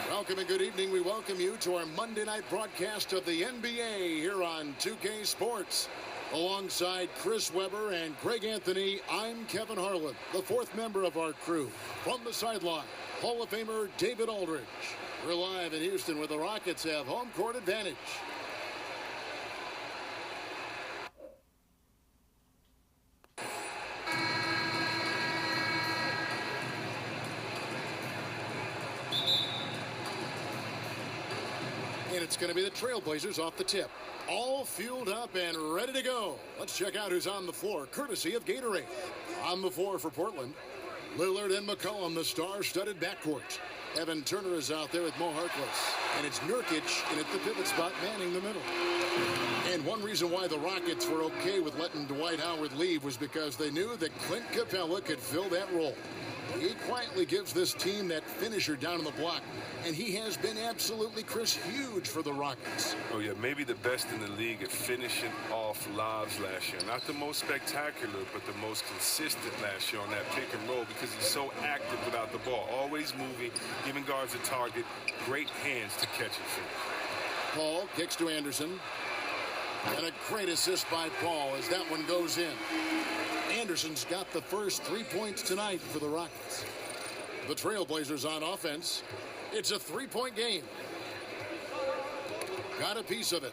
Welcome and good evening. We welcome you to our Monday night broadcast of the NBA here on 2K Sports. Alongside Chris Webber and Greg Anthony, I'm Kevin Harlan, the fourth member of our crew. From the sideline, Hall of Famer David Aldridge. We're live in Houston where the Rockets have home court advantage. And it's going to be the Trailblazers off the tip. All fueled up and ready to go. Let's check out who's on the floor, courtesy of Gatorade. On the floor for Portland, Lillard and McCollum, the star-studded backcourt. Evan Turner is out there with Mo Harkless. And it's Nurkic in at the pivot spot, manning the middle. And one reason why the Rockets were okay with letting Dwight Howard leave was because they knew that Clint Capella could fill that role. He quietly gives this team that finisher down on the block, and he has been absolutely, Chris, huge for the Rockets. Oh, yeah, maybe the best in the league at finishing off lobs last year. Not the most spectacular, but the most consistent last year on that pick and roll because he's so active without the ball. Always moving, giving guards a target, great hands to catch and finish. Paul kicks to Anderson. And a great assist by Paul as that one goes in. Anderson's got the first 3 points tonight for the Rockets. The Trailblazers on offense. It's a three-point game. Got a piece of it.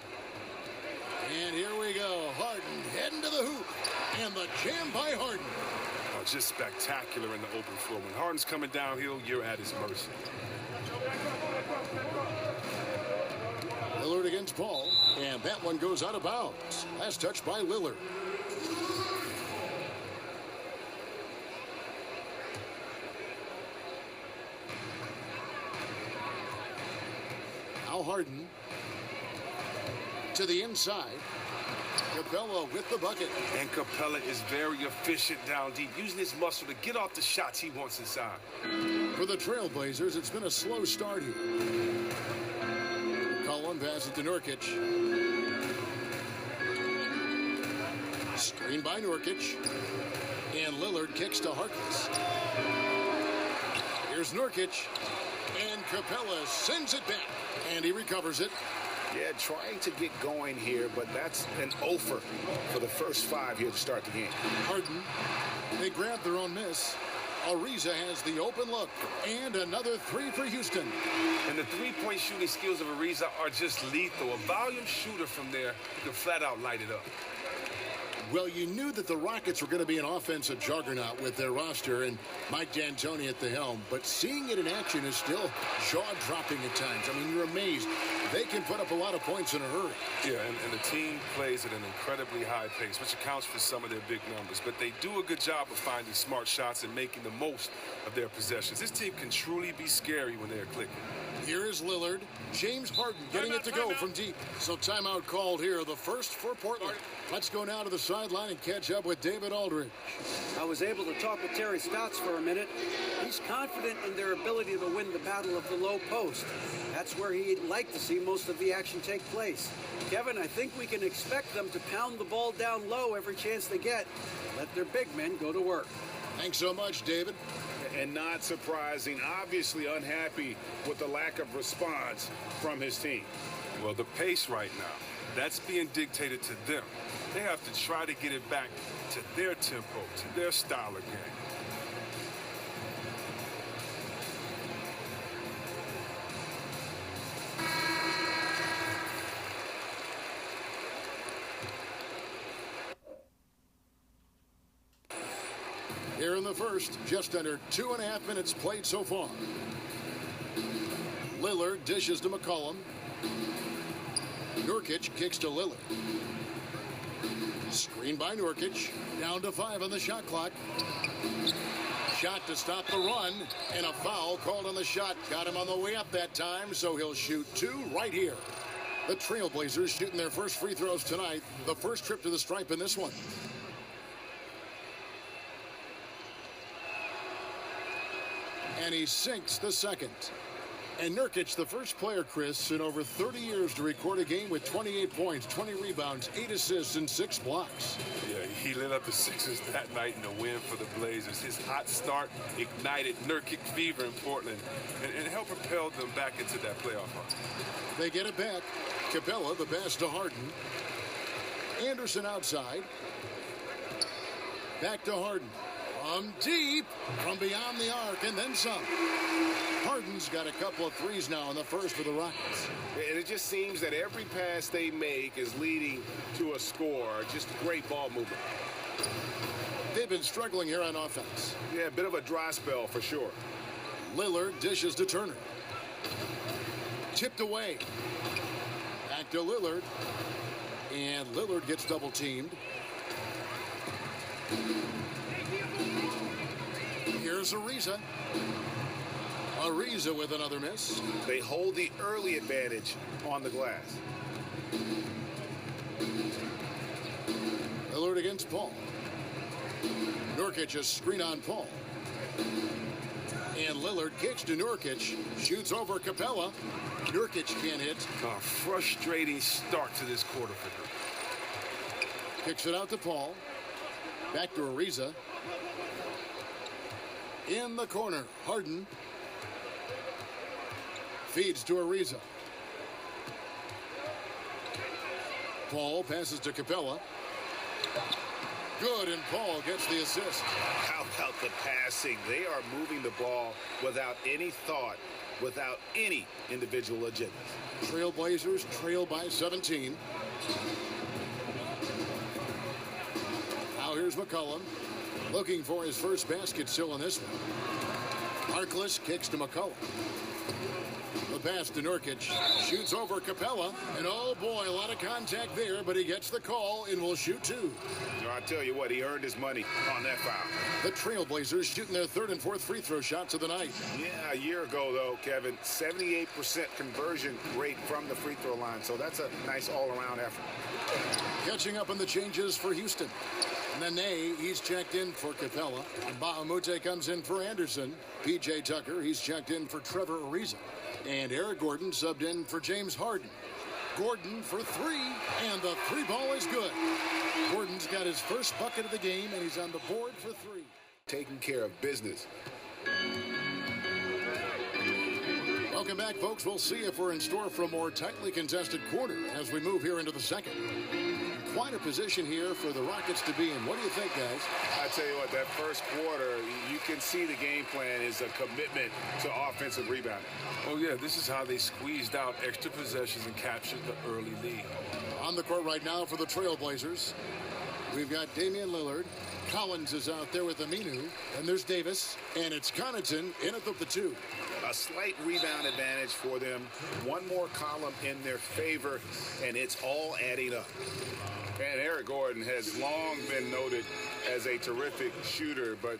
And here we go. Harden heading to the hoop. And the jam by Harden. Oh, just spectacular in the open floor. When Harden's coming downhill, you're at his mercy. Lillard against Paul. And that one goes out of bounds. Last touch by Lillard. Now Harden to the inside. Capella with the bucket. And Capella is very efficient down deep, using his muscle to get off the shots he wants inside. For the Trailblazers, it's been a slow start here. McCollum passes to Nurkic. Screen by Nurkic. And Lillard kicks to Harkless. Here's Nurkic. And Capella sends it back. And he recovers it. Yeah, trying to get going here, but that's an offer for the first five here to start the game. Harden, they grab their own miss. Ariza has the open look. And another three for Houston. And the three-point shooting skills of Ariza are just lethal. A volume shooter from there who can flat out light it up. Well, you knew that the Rockets were going to be an offensive juggernaut with their roster and Mike D'Antoni at the helm. But seeing it in action is still jaw-dropping at times. I mean, you're amazed. they can put up a lot of points in a hurry. Yeah, and the team plays at an incredibly high pace, which accounts for some of their big numbers. But they do a good job of finding smart shots and making the most of their possessions. This team can truly be scary when they're clicking. Here is Lillard. James Harden getting it to go from deep. So timeout called here, the first for Portland. Let's go now to the sideline and catch up with David Aldridge. I was able to talk with Terry Stotts for a minute. He's confident in their ability to win the battle of the low post. That's where he'd like to see most of the action take place. Kevin, I think we can expect them to pound the ball down low every chance they get. Let their big men go to work. Thanks so much, David. And not surprising, obviously unhappy with the lack of response from his team. Well, the pace right now, that's being dictated to them. They have to try to get it back to their tempo, to their style of game. Here in the first, just under 2.5 minutes played so far. Lillard dishes to McCollum. Nurkic kicks to Lillard. Screen by Nurkic. Down to 5 on the shot clock. Shot to stop the run, and a foul called on the shot. Got him on the way up that time, so he'll shoot 2 right here. The Trailblazers shooting their first free throws tonight. The first trip to the stripe in this one. And he sinks the second. And Nurkic, the first player, Chris, in over 30 years to record a game with 28 points, 20 rebounds, 8 assists, and 6 blocks. Yeah, he lit up the Sixers that night in the win for the Blazers. His hot start ignited Nurkic fever in Portland and helped propel them back into that playoff run. They get it back. Capella, the pass to Harden. Anderson outside. Back to Harden. From deep, from beyond the arc, and then some. Harden's got a couple of threes now in the first for the Rockets. And it just seems that every pass they make is leading to a score. Just great ball movement. They've been struggling here on offense. Yeah, a bit of a dry spell for sure. Lillard dishes to Turner. Tipped away. Back to Lillard. And Lillard gets double teamed. Here's Ariza. Ariza with another miss. They hold the early advantage on the glass. Lillard against Paul. Nurkic a screen on Paul. And Lillard kicks to Nurkic. Shoots over Capella. Nurkic can't hit. A frustrating start to this quarter for him. Kicks it out to Paul. Back to Ariza. In the corner, Harden. Feeds to Ariza. Paul passes to Capella. Good, and Paul gets the assist. How about the passing? They are moving the ball without any thought, without any individual agenda. Trailblazers trail by 17. Now here's McCollum. Looking for his first basket still in this one. Harkless kicks to McCollum. The pass to Nurkic. Shoots over Capella. And oh boy, a lot of contact there, but he gets the call and will shoot 2. I tell you what, he earned his money on that foul. The Trailblazers shooting their 3rd and 4th free throw shots of the night. Yeah, a year ago, though, Kevin, 78% conversion rate from the free throw line. So that's a nice all-around effort. Catching up on the changes for Houston. Nene, he's checked in for Capella. And Bahamute comes in for Anderson. P.J. Tucker, he's checked in for Trevor Ariza. And Eric Gordon subbed in for James Harden. Gordon for 3, and the 3 ball is good. Gordon's got his first bucket of the game, and he's on the board for 3. Taking care of business. Welcome back, folks. We'll see if we're in store for a more tightly contested quarter as we move here into the second. Quite a position here for the Rockets to be in. What do you think, guys? I tell you what, that first quarter, you can see the game plan is a commitment to offensive rebounding. Oh, yeah, this is how they squeezed out extra possessions and captured the early lead. On the court right now for the Trailblazers, we've got Damian Lillard. Collins is out there with Aminu. And there's Davis. And it's Connaughton in at the 2. A slight rebound advantage for them. One more column in their favor, and it's all adding up. And Eric Gordon has long been noted as a terrific shooter, but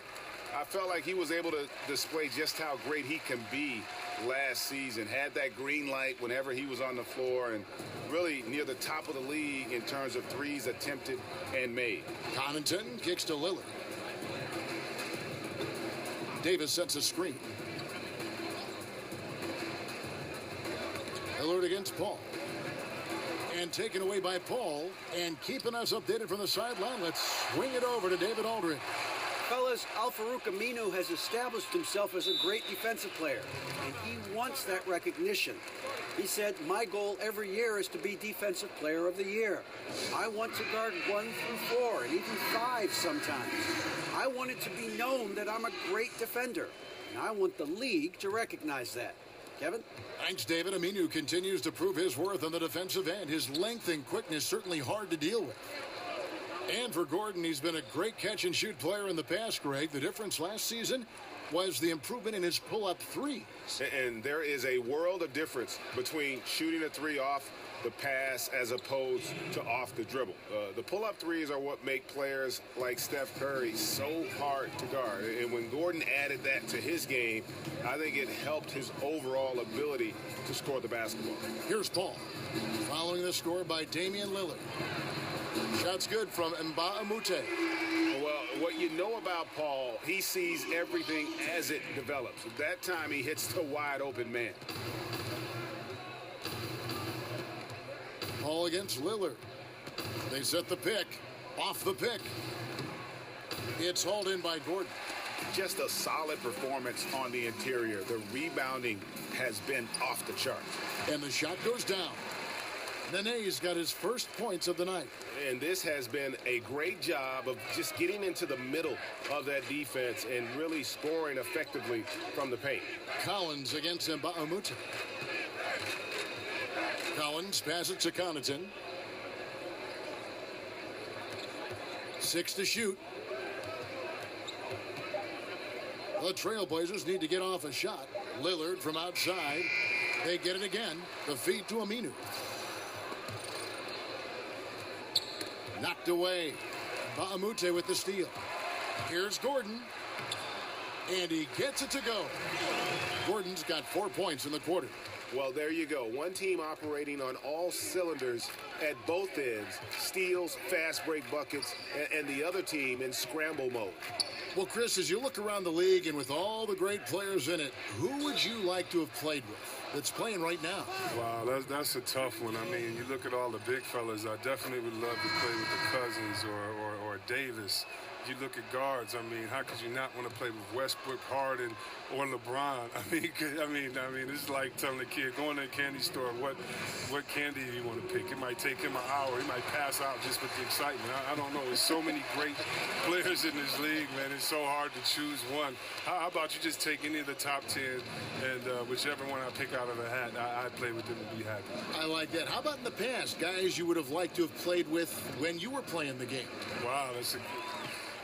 I felt like he was able to display just how great he can be last season. Had that green light whenever he was on the floor, and really near the top of the league in terms of threes attempted and made. Connaughton kicks to Lillard. Davis sets a screen. Lillard against Paul. And taken away by Paul. And keeping us updated from the sideline, let's swing it over to David Aldridge. Fellas, Al-Farouq Aminu has established himself as a great defensive player, and he wants that recognition. He said, my goal every year is to be Defensive Player of the Year. I want to guard 1 through 4 and even 5 sometimes. I want it to be known that I'm a great defender, and I want the league to recognize that. Kevin? Thanks, David. Aminu continues to prove his worth on the defensive end. His length and quickness certainly hard to deal with. And for Gordon, he's been a great catch-and-shoot player in the past, Greg. The difference last season was the improvement in his pull-up threes. And there is a world of difference between shooting a three off the pass as opposed to off the dribble. The pull-up threes are what make players like Steph Curry so hard to guard. And when Gordon added that to his game, I think it helped his overall ability to score the basketball. Here's Paul, following the score by Damian Lillard. Shots good from Mbah-a-Moute. Well, what you know about Paul, he sees everything as it develops. At that time, he hits the wide open man. Paul against Lillard. They set the pick. Off the pick. It's hauled in by Gordon. Just a solid performance on the interior. The rebounding has been off the chart. And the shot goes down. Nene's got his first points of the night. And this has been a great job of just getting into the middle of that defense and really scoring effectively from the paint. Collins against Mbah-a-Moute. Collins passes to Connaughton. 6 to shoot. The Trailblazers need to get off a shot. Lillard from outside. They get it again. The feed to Aminu. Knocked away. Mbah-a-Moute with the steal. Here's Gordon. And he gets it to go. Gordon's got 4 points in the quarter. Well, there you go. One team operating on all cylinders at both ends. Steals, fast break buckets, and the other team in scramble mode. Well, Chris, as you look around the league and with all the great players in it, who would you like to have played with that's playing right now? Wow, that's a tough one. I mean, you look at all the big fellas, I definitely would love to play with the Cousins or Davis. You look at guards, I mean, how could you not want to play with Westbrook, Harden, or LeBron? I mean, it's like telling a kid, go in the candy store, what candy do you want to pick? It might take him an hour. He might pass out just with the excitement. I don't know. There's so many great players in this league, man. It's so hard to choose one. How about you just take any of the top 10, and whichever one I pick out of a hat, I play with them and be happy. I like that. How about in the past, guys you would have liked to have played with when you were playing the game? Wow, that's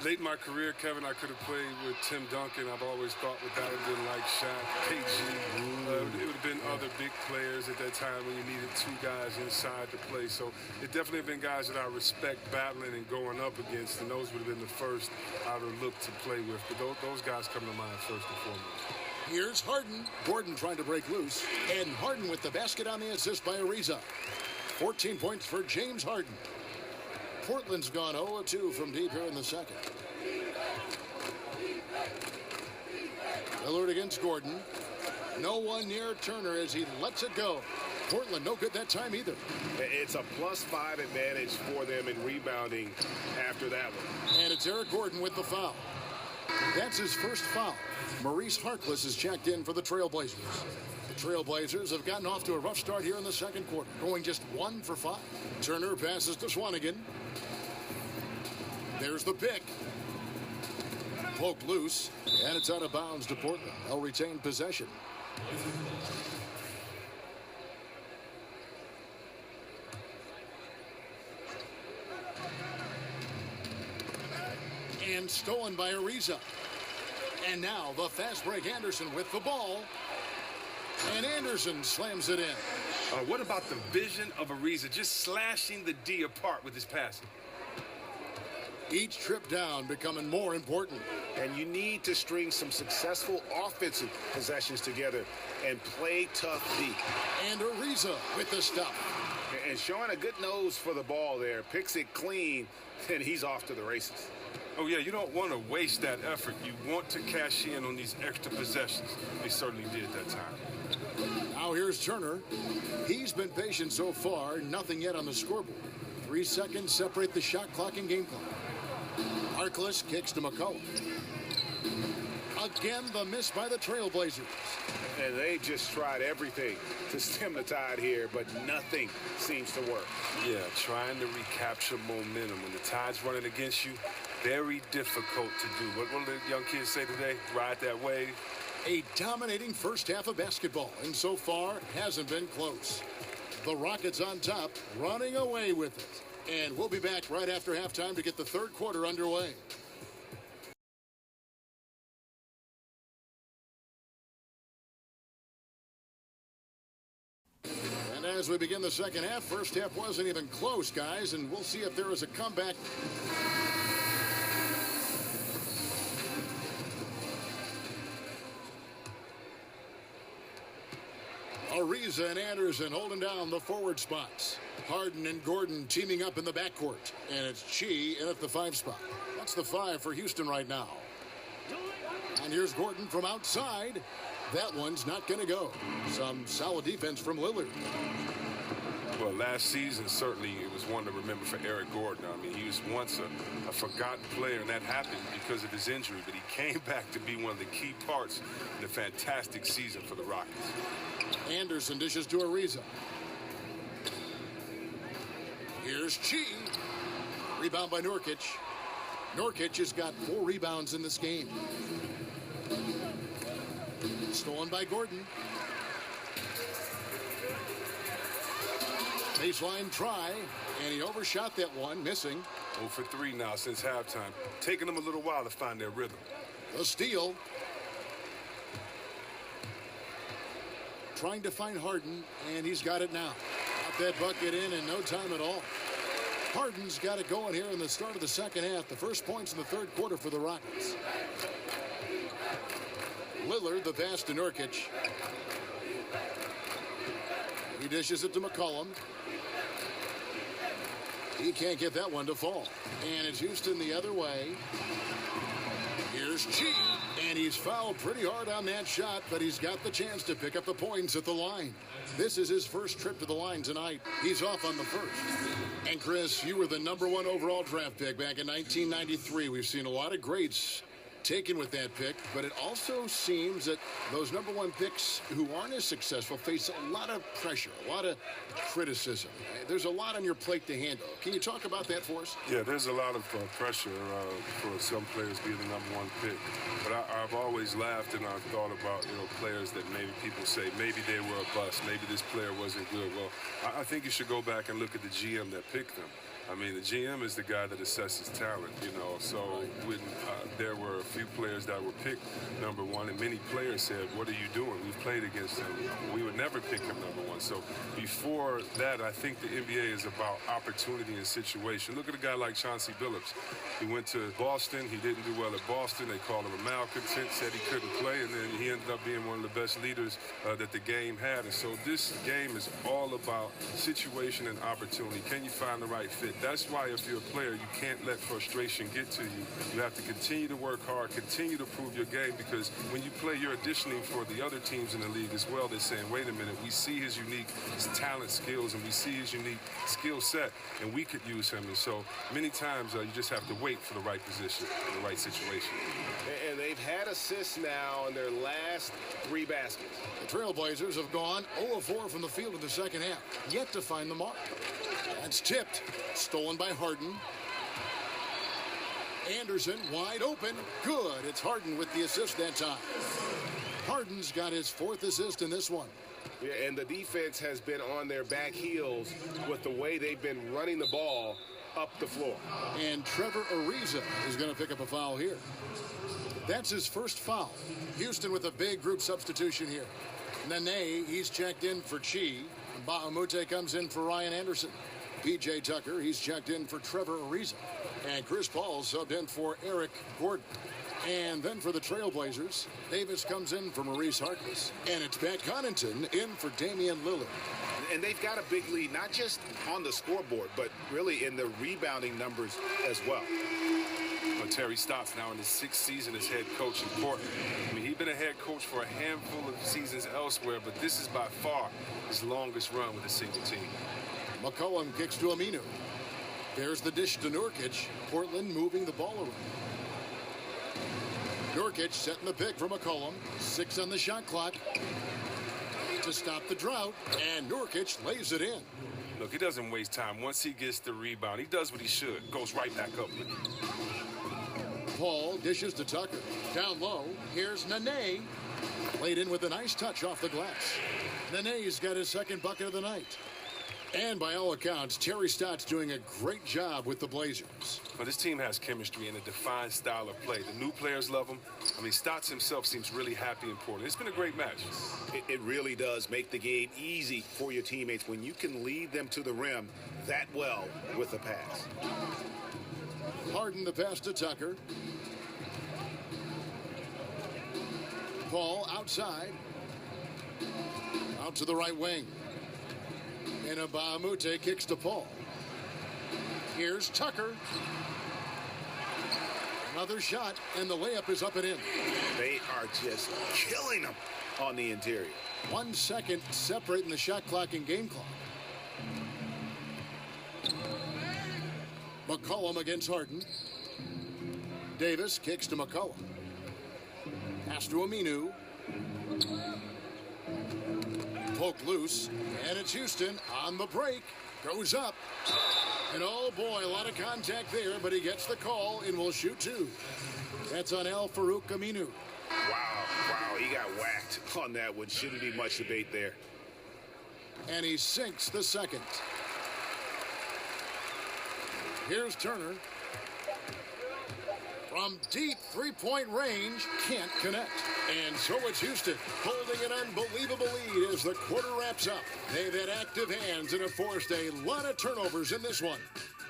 late in my career, Kevin, I could have played with Tim Duncan. I've always thought that would have been like Shaq, KG. It would have been other big players at that time when you needed 2 guys inside to play. So it definitely have been guys that I respect battling and going up against, and those would have been the first I would have looked to play with. But those guys come to mind first and foremost. Here's Harden. Gordon trying to break loose. And Harden with the basket on the assist by Ariza. 14 points for James Harden. Portland's gone 0-2 from deep here in the second. Lillard against Gordon. No one near Turner as he lets it go. Portland no good that time either. It's a +5 advantage for them in rebounding after that one. And it's Eric Gordon with the foul. That's his first foul. Maurice Harkless is checked in for the Trailblazers. The Trailblazers have gotten off to a rough start here in the second quarter, going just 1 for 5. Turner passes to Swanigan. There's the pick. Poked loose, and it's out of bounds to Portland. They'll retain possession. And stolen by Ariza. And now the fast break Anderson with the ball. And Anderson slams it in. What about the vision of Ariza just slashing the D apart with his passing? Each trip down becoming more important. And you need to string some successful offensive possessions together and play tough D. And Ariza with the stuff. And showing a good nose for the ball there. Picks it clean, and he's off to the races. Oh, yeah, you don't want to waste that effort. You want to cash in on these extra possessions. They certainly did that time. Now here's Turner. He's been patient so far. Nothing yet on the scoreboard. 3 seconds separate the shot clock and game clock. Harkless kicks to McCollum. Again, the miss by the Trailblazers. And they just tried everything to stem the tide here, but nothing seems to work. Yeah, trying to recapture momentum. When the tide's running against you, very difficult to do. What will the young kids say today? Ride that wave. A dominating first half of basketball, and so far hasn't been close. The Rockets on top, running away with it. And we'll be back right after halftime to get the third quarter underway. And as we begin the second half, first half wasn't even close, guys, and we'll see if there is a comeback. Ariza and Anderson holding down the forward spots. Harden and Gordon teaming up in the backcourt. And it's Chi in at the 5 spot. That's the 5 for Houston right now. And here's Gordon from outside. That one's not going to go. Some solid defense from Lillard. Well, last season, certainly it was one to remember for Eric Gordon. I mean, he was once a forgotten player, and that happened because of his injury. But he came back to be one of the key parts in a fantastic season for the Rockets. Anderson dishes to Ariza. Here's Chi. Rebound by Nurkic. Nurkic has got 4 rebounds in this game. Stolen by Gordon. Baseline try, and he overshot that one, missing. 0 for 3 now since halftime. Taking them a little while to find their rhythm. The steal. Trying to find Harden, and he's got it now. Got that bucket in no time at all. Harden's got it going here in the start of the second half. The first points in the third quarter for the Rockets. Lillard, the pass to Nurkic. He dishes it to McCollum. He can't get that one to fall. And it's Houston the other way. Here's Chi, and he's fouled pretty hard on that shot, but he's got the chance to pick up the points at the line. This is his first trip to the line tonight. He's off on the first. And Chris, you were the #1 overall draft pick back in 1993. We've seen a lot of greats taken with that pick, but it also seems that those #1 picks who aren't as successful face a lot of pressure, a lot of criticism. There's a lot on your plate to handle. Can you talk about that for us? Yeah, there's a lot of pressure for some players being the #1 pick. But I've always laughed and I've thought about, players that maybe people say maybe they were a bust, maybe this player wasn't good. Well, I think you should go back and look at the GM that picked them. I mean, the GM is the guy that assesses talent, So when there were a few players that were picked #1, and many players said, what are you doing? We've played against him. We would never pick him #1. So before that, I think the NBA is about opportunity and situation. Look at a guy like Chauncey Billups. He went to Boston. He didn't do well at Boston. They called him a malcontent, said he couldn't play, and then he ended up being one of the best leaders that the game had. And so this game is all about situation and opportunity. Can you find the right fit? That's why if you're a player, you can't let frustration get to you. You have to continue to work hard, continue to prove your game, because when you play, you're auditioning for the other teams in the league as well. They're saying, wait a minute, we see his unique talent, skills, and we see his unique skill set, and we could use him. And so many times you just have to wait for the right position, the right situation. And they've had assists now in their last 3 baskets. The Trailblazers have gone 0 of 4 from the field in the second half, yet to find the mark. That's tipped, stolen by Harden. Anderson wide open, good. It's Harden with the assist that time. Harden's got his 4th assist in this one. Yeah, and the defense has been on their back heels with the way they've been running the ball up the floor. And Trevor Ariza is going to pick up a foul here. That's his first foul. Houston with a big group substitution here. Nene, he's checked in for Chi. Bahamute comes in for Ryan Anderson. P.J. Tucker, he's checked in for Trevor Ariza. And Chris Paul subbed in for Eric Gordon. And then for the Trailblazers, Davis comes in for Maurice Harkless. And it's Pat Connaughton in for Damian Lillard. And they've got a big lead, not just on the scoreboard, but really in the rebounding numbers as well. Well, Terry Stotts now in his 6th season as head coach in Portland. I mean, he's been a head coach for a handful of seasons elsewhere, but this is by far his longest run with a single team. McCollum kicks to Aminu. There's the dish to Nurkic. Portland moving the ball around. Nurkic setting the pick for McCollum. 6 on the shot clock to stop the drought, and Nurkic lays it in. Look, he doesn't waste time. Once he gets the rebound, he does what he should. Goes right back up with it. Paul dishes to Tucker. Down low, here's Nene. Laid in with a nice touch off the glass. Nene's got his 2nd bucket of the night. And by all accounts, Terry Stotts doing a great job with the Blazers. Well, this team has chemistry and a defined style of play. The new players love him. I mean, Stotts himself seems really happy in Portland. It's been a great match. It really does make the game easy for your teammates when you can lead them to the rim that well with a pass. Harden the pass to Tucker. Paul outside. Out to the right wing. And Bahamute kicks to Paul. Here's Tucker. Another shot, and the layup is up and in. They are just killing them on the interior. 1 second separating the shot clock and game clock. McCollum against Harden. Davis kicks to McCollum. Pass to Aminu. Poke loose, and it's Houston on the break. Goes up. And oh boy, a lot of contact there, but he gets the call and will shoot 2. That's on Al-Farouq Aminu. Wow, he got whacked on that one. Shouldn't be much debate there. And he sinks the 2nd. Here's Turner. From deep 3-point range, can't connect. And so it's Houston holding an unbelievable lead as the quarter wraps up. They've had active hands and have forced a lot of turnovers in this one.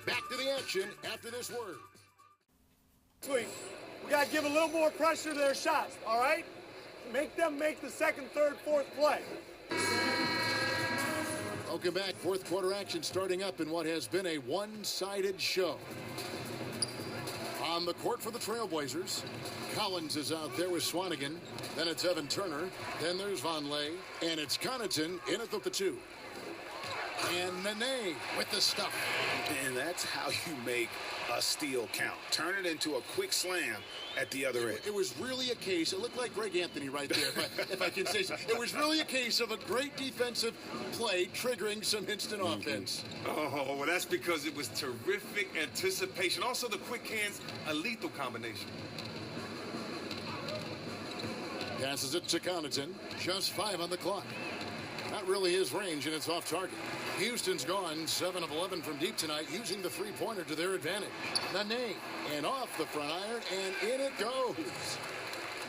Back to the action after this word. We got to give a little more pressure to their shots, all right? Make them make the 2nd, 3rd, 4th play. Welcome back. 4th quarter action starting up in what has been a one-sided show. On the court for the Trailblazers, Collins is out there with Swanigan. Then it's Evan Turner. Then there's Vonleh. And it's Connaughton in at the 2. And Nene with the stuff. And that's how you make a steal count. Turn it into a quick slam at the other end. It was really a case, it looked like Greg Anthony right there, if I can say so. It was really a case of a great defensive play triggering some instant offense. Oh, well, that's because it was terrific anticipation. Also, the quick hands, a lethal combination. Passes it to Connaughton. Just 5 on the clock. Not really his range, and it's off target. Houston's gone 7 of 11 from deep tonight, using the 3-pointer to their advantage. Nene, and off the front iron, and in it goes.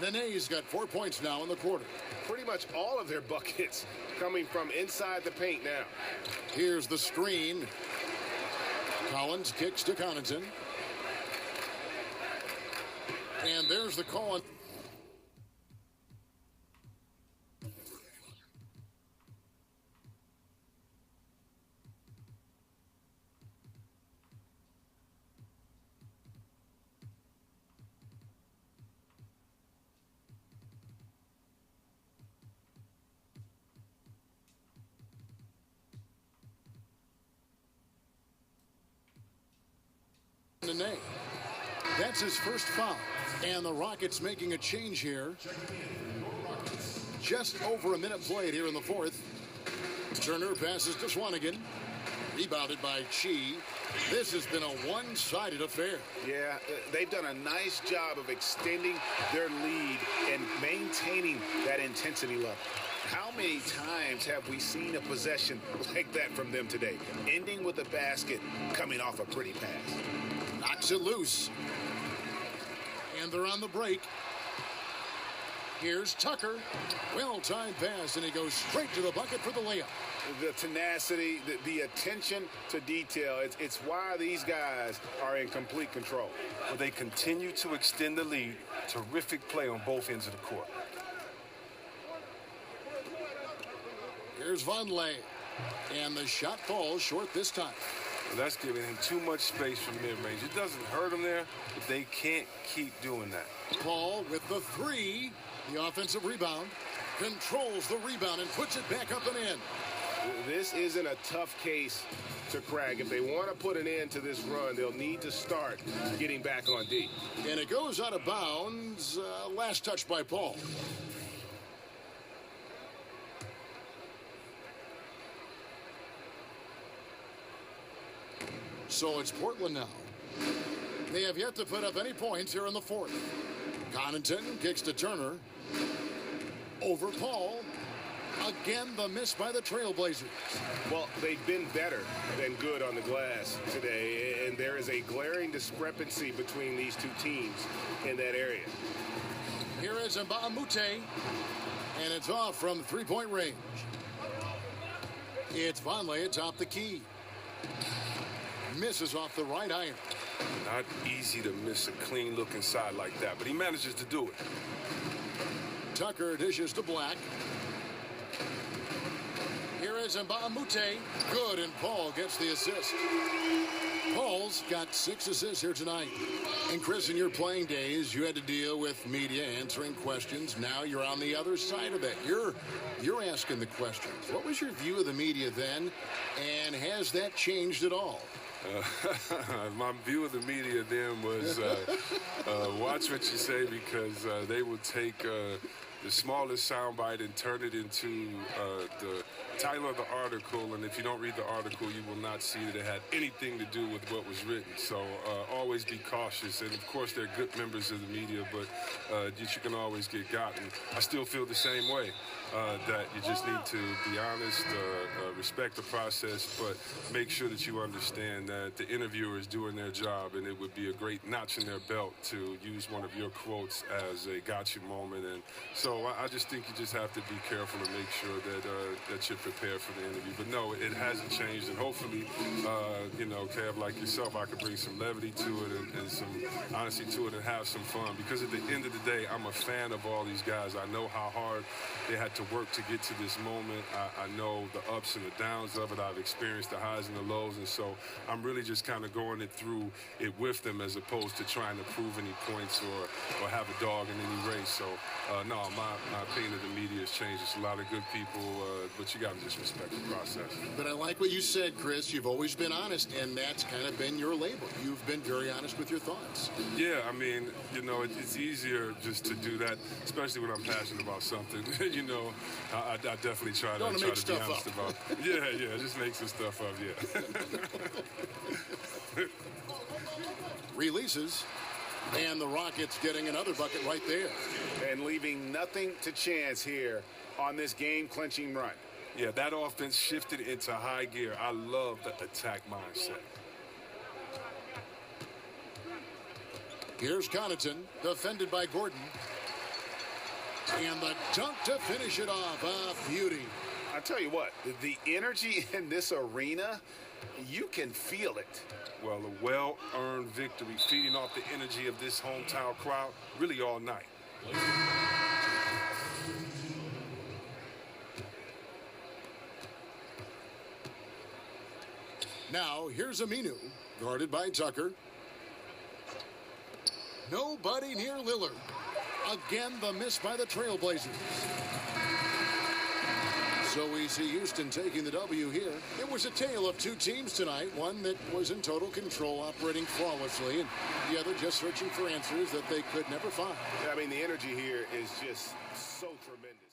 Nene's got 4 points now in the quarter. Pretty much all of their buckets coming from inside the paint now. Here's the screen. Collins kicks to Connaughton. And there's the call on. Nene. That's his first foul. And the Rockets making a change here. Just over a minute played here in the 4th. Turner passes to Swanigan. Rebounded by Chi. This has been a one-sided affair. Yeah, they've done a nice job of extending their lead and maintaining that intensity level. How many times have we seen a possession like that from them today? Ending with a basket, coming off a pretty pass. Knocks it loose. And they're on the break. Here's Tucker. Well-timed pass, and he goes straight to the bucket for the layup. The tenacity, the attention to detail, it's why these guys are in complete control. Well, they continue to extend the lead. Terrific play on both ends of the court. Here's Vonleh, and the shot falls short this time. Well, that's giving him too much space from mid-range. It doesn't hurt him there, but they can't keep doing that. Paul with the three. The offensive rebound. Controls the rebound and puts it back up and in. This isn't a tough case to crack. If they want to put an end to this run, they'll need to start getting back on D. And it goes out of bounds. Last touch by Paul. So it's Portland now. They have yet to put up any points here in the fourth. Connaughton kicks to Turner. Over Paul. Again, the miss by the Trailblazers. Well, they've been better than good on the glass today, and there is a glaring discrepancy between these two teams in that area. Here is Mbamute, and it's off from three-point range. It's Vonleh atop the key. Misses off the right iron. Not easy to miss a clean look inside like that, but he manages to do it. Tucker dishes to Black. Here is Mbamute. Good, and Paul gets the assist. Paul's got 6 assists here tonight. And Chris, in your playing days, you had to deal with media answering questions. Now you're on the other side of it. You're asking the questions. What was your view of the media then, and has that changed at all? My view of the media then was watch what you say, because they will take the smallest soundbite and turn it into the title of the article, and if you don't read the article, you will not see that it had anything to do with what was written. So always be cautious, and of course they're good members of the media, but you can always get gotten. I still feel the same way, that you just need to be honest, respect the process, but make sure that you understand that the interviewer is doing their job, and it would be a great notch in their belt to use one of your quotes as a gotcha moment. And so I just think you just have to be careful and make sure that you're prepared for the interview. But no, it hasn't changed, and hopefully, Kev, like yourself, I could bring some levity to it and some honesty to it and have some fun, because at the end of the day, I'm a fan of all these guys. I know how hard they had to work to get to this moment. I know the ups and the downs of it. I've experienced the highs and the lows, and so I'm really just kind of going through it with them, as opposed to trying to prove any points or have a dog in any race. So, no, my opinion of the media has changed. It's a lot of good people, but you got to just respect the process. But I like what you said, Chris. You've always been honest, and that's kind of been your label. You've been very honest with your thoughts. Yeah, I mean, it's easier just to do that, especially when I'm passionate about something. I definitely try to be honest about it. Yeah, just make some stuff up, yeah. Releases, and the Rockets getting another bucket right there. And leaving nothing to chance here on this game-clinching run. Yeah, that offense shifted into high gear. I love the attack mindset. Here's Connaughton, defended by Gordon. And the dunk to finish it off. A beauty. I tell you what, the energy in this arena, you can feel it. Well, a well-earned victory, feeding off the energy of this hometown crowd really all night. Now, here's Aminu, guarded by Tucker. Nobody near Lillard. Again, the miss by the Trailblazers. So we see Houston taking the W here. It was a tale of two teams tonight, one that was in total control, operating flawlessly, and the other just searching for answers that they could never find. I mean, the energy here is just so tremendous.